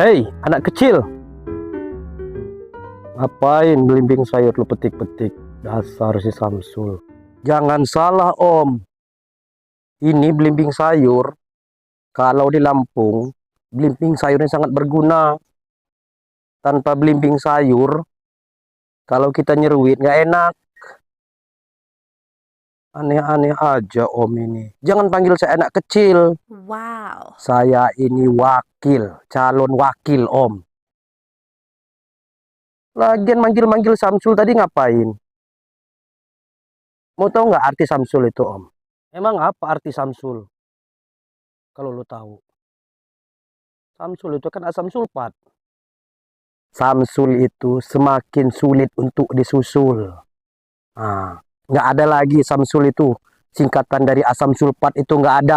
Hei, anak kecil. Ngapain belimbing sayur lu petik-petik? Dasar si Samsul. Jangan salah, Om. Ini belimbing sayur. Kalau di Lampung, belimbing sayurnya sangat berguna. Tanpa belimbing sayur, kalau kita nyeruit nggak enak. Aneh-aneh aja, Om ini. Jangan panggil saya anak kecil. Wow. Saya ini wakil, calon wakil, Om. Lagian manggil-manggil Samsul tadi ngapain? Mau tahu nggak arti Samsul itu, Om? Emang apa arti Samsul? Kalau lo tahu. Samsul itu kan asam sulfat. Samsul itu semakin sulit untuk disusul. Nah, nggak ada lagi Samsul itu. Singkatan dari asam sulfat itu nggak ada.